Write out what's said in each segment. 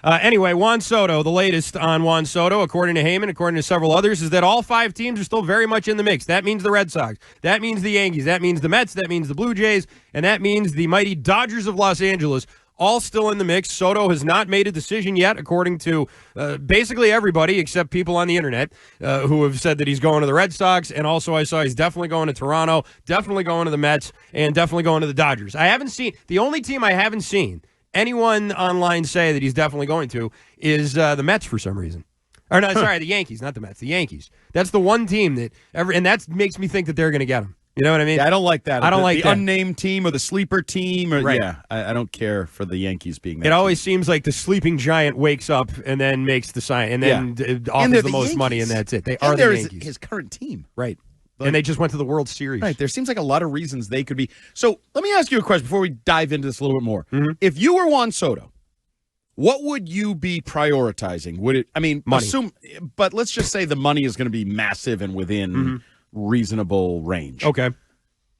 Anyway, Juan Soto, the latest on Juan Soto, according to Heyman, according to several others, is that all 5 teams are still very much in the mix. That means the Red Sox. That means the Yankees. That means the Mets. That means the Blue Jays. And that means the mighty Dodgers of Los Angeles, all still in the mix. Soto has not made a decision yet, according to basically everybody except people on the internet who have said that he's going to the Red Sox. And also I saw he's definitely going to Toronto, definitely going to the Mets, and definitely going to the Dodgers. The only team I haven't seen anyone online say that he's definitely going to is the Mets for some reason. Or no, sorry, the Yankees, not the Mets, the Yankees. That's the one team and that makes me think that they're going to get him. You know what I mean? Yeah, I don't like that. I don't like the that. Unnamed team or the sleeper team. Or, right. Yeah, I don't care for the Yankees being that. It always seems like the sleeping giant wakes up and then makes the sign and then offers the most Yankees. money, and that's it. They and are the Yankees. His current team. Right. And they just went to the World Series. Right. There seems like a lot of reasons they could be. So let me ask you a question before we dive into this a little bit more. Mm-hmm. If you were Juan Soto, what would you be prioritizing? Would it? I mean, money. But let's just say the money is going to be massive and within reasonable range. Okay.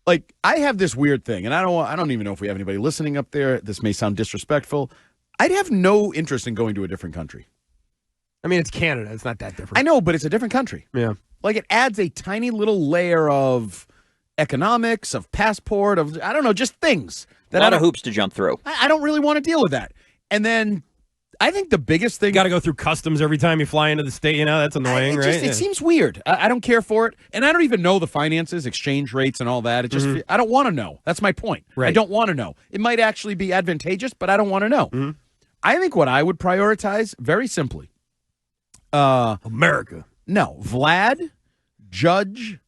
Like, I have this weird thing, and I don't even know if we have anybody listening up there. This may sound disrespectful. I'd have no interest in going to a different country. I mean, it's Canada. It's not that different. I know, but it's a different country. Yeah. Like, it adds a tiny little layer of economics, of passport, of, I don't know, just things. A lot of hoops to jump through. I don't really want to deal with that. And then I think the biggest thing... You got to go through customs every time you fly into the state. You know, that's annoying, right? It seems weird. I don't care for it. And I don't even know the finances, exchange rates, and all that. It just I don't want to know. That's my point. Right. I don't want to know. It might actually be advantageous, but I don't want to know. I think what I would prioritize, very simply... America. No. Vlad, Judge,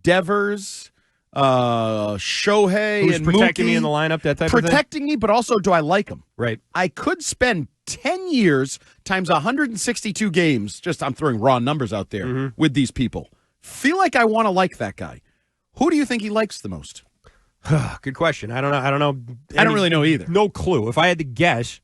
Devers... Shohei Who's and protecting Mookie, me in the lineup, that type of thing? Protecting me, but also do I like him? Right. I could spend 10 years times 162 games, just I'm throwing raw numbers out there, with these people. Feel like I want to like that guy. Who do you think he likes the most? Good question. I don't know. I don't really know either. No clue. If I had to guess,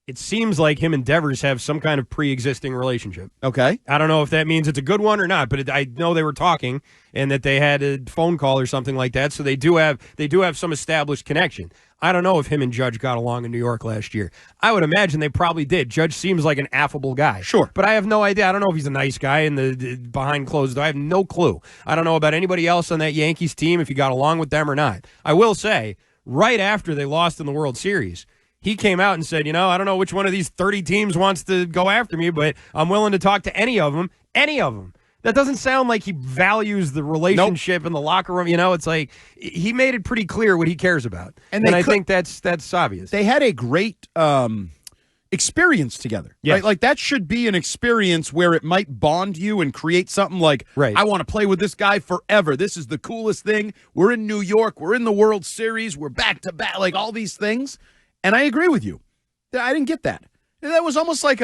it seems like him and Devers have some kind of pre-existing relationship. Okay. I don't know if that means it's a good one or not, but I know they were talking and that they had a phone call or something like that, so they do have some established connection. I don't know if him and Judge got along in New York last year. I would imagine they probably did. Judge seems like an affable guy. Sure. But I have no idea. I don't know if he's a nice guy in the behind closed doors. I have no clue. I don't know about anybody else on that Yankees team, if he got along with them or not. I will say, right after they lost in the World Series, he came out and said, I don't know which one of these 30 teams wants to go after me, but I'm willing to talk to any of them. Any of them. That doesn't sound like he values the relationship in the locker room. It's like he made it pretty clear what he cares about. And I think that's obvious. They had a great experience together. Yes. Right? Like, that should be an experience where it might bond you and create something like, I want to play with this guy forever. This is the coolest thing. We're in New York. We're in the World Series. We're back to back. Like, all these things. And I agree with you. I didn't get that. That was almost like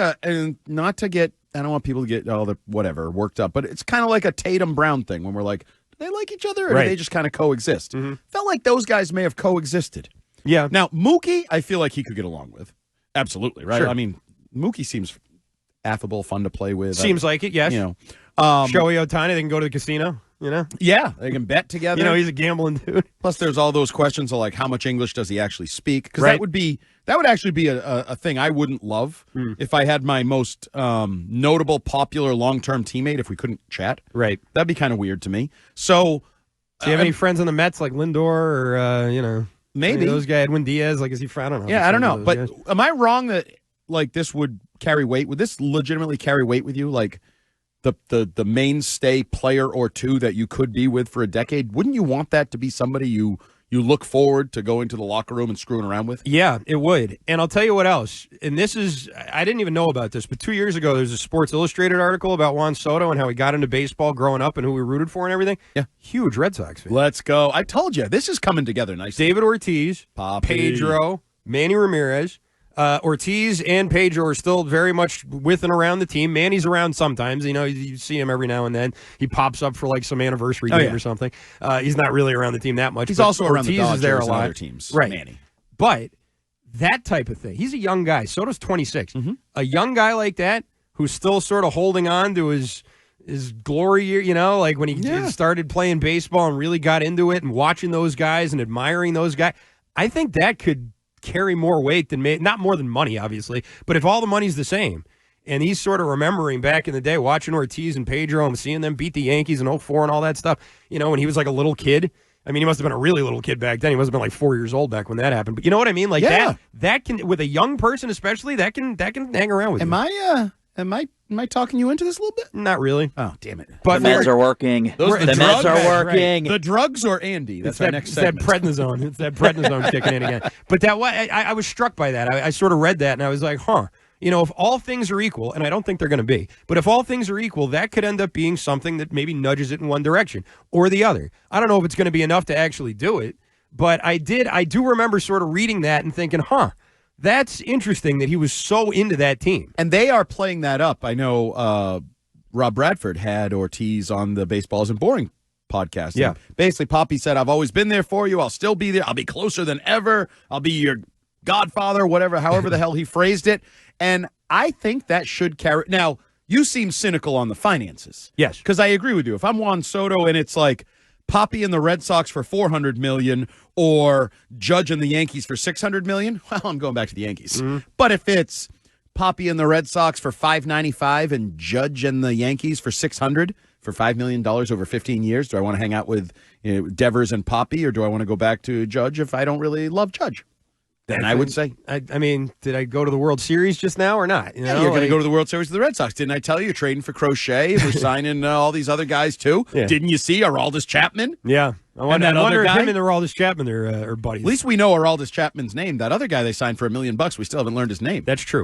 not to get, I don't want people to get all the whatever worked up, but it's kind of like a Tatum Brown thing when we're like, do they like each other or do they just kind of coexist? Felt like those guys may have coexisted. Yeah. Now, Mookie, I feel like he could get along with. Absolutely, right? Sure. I mean, Mookie seems affable, fun to play with. Seems like it, yes. Shohei Ohtani, they can go to the casino. Yeah, they can bet together. He's a gambling dude. Plus, there's all those questions of like, how much English does he actually speak? Because that would actually be a thing I wouldn't love if I had my most notable, popular, long-term teammate. If we couldn't chat, right? That'd be kind of weird to me. So, do you have any friends on the Mets like Lindor or maybe those guys? Edwin Diaz, like, is he? I don't know. Yeah, I don't know. But am I wrong that like this would carry weight? Would this legitimately carry weight with you? Like, the mainstay player or two that you could be with for a decade, wouldn't you want that to be somebody you look forward to going to the locker room and screwing around with? Yeah, it would. And I'll tell you what else. And this is, I didn't even know about this, but 2 years ago, there's a Sports Illustrated article about Juan Soto and how he got into baseball growing up and who we rooted for and everything. Yeah. Huge Red Sox fan. Let's go. I told you, this is coming together nicely. David Ortiz, Poppy. Pedro, Manny Ramirez. Ortiz and Pedro are still very much with and around the team. Manny's around sometimes. You see him every now and then. He pops up for like some anniversary game or something. He's not really around the team that much. He's also around Ortiz the Dodgers is there a and lot. other teams. Right. Manny. But that type of thing. He's a young guy. Soto's 26. A young guy like that who's still sort of holding on to his glory year, like when he started playing baseball and really got into it and watching those guys and admiring those guys. I think that could carry more weight than not more than money, obviously, but if all the money's the same. And he's sort of remembering back in the day, watching Ortiz and Pedro and seeing them beat the Yankees in 04 and all that stuff, when he was like a little kid. I mean, he must have been a really little kid back then. He must have been like 4 years old back when that happened. But you know what I mean? Like that can, with a young person especially, that can hang around with you. Am I talking you into this a little bit? Not really. Oh, damn it. But the meds are working. The meds are working. Right. The drugs or Andy? That's our next segment. It's that prednisone. It's that prednisone kicking in again. But I was struck by that. I sort of read that, and I was like, huh. If all things are equal, and I don't think they're going to be, but if all things are equal, that could end up being something that maybe nudges it in one direction or the other. I don't know if it's going to be enough to actually do it, but I do remember sort of reading that and thinking, huh, that's interesting that he was so into that team. And they are playing that up. I know Rob Bradford had Ortiz on the Baseball Isn't Boring podcast. Yeah. And basically, Poppy said, I've always been there for you. I'll still be there. I'll be closer than ever. I'll be your godfather, however the hell he phrased it. And I think that should carry. Now, you seem cynical on the finances. Yes. Because I agree with you. If I'm Juan Soto and it's like Poppy and the Red Sox for $400 million or Judge and the Yankees for $600 million, well, I'm going back to the Yankees. Mm-hmm. But if it's Poppy and the Red Sox for $595 and Judge and the Yankees for $600 for $5 million over 15 years, do I want to hang out with Devers and Poppy, or do I want to go back to Judge if I don't really love Judge? Then I would say. I mean, did I go to the World Series just now or not? You're going to go to the World Series with the Red Sox. Didn't I tell you you're trading for Crochet? We're signing all these other guys, too. Yeah. Didn't you see Aroldis Chapman? Yeah. I wonder if him and Aroldis Chapman are buddies. At least we know Aroldis Chapman's name. That other guy they signed for $1 million, we still haven't learned his name. That's true.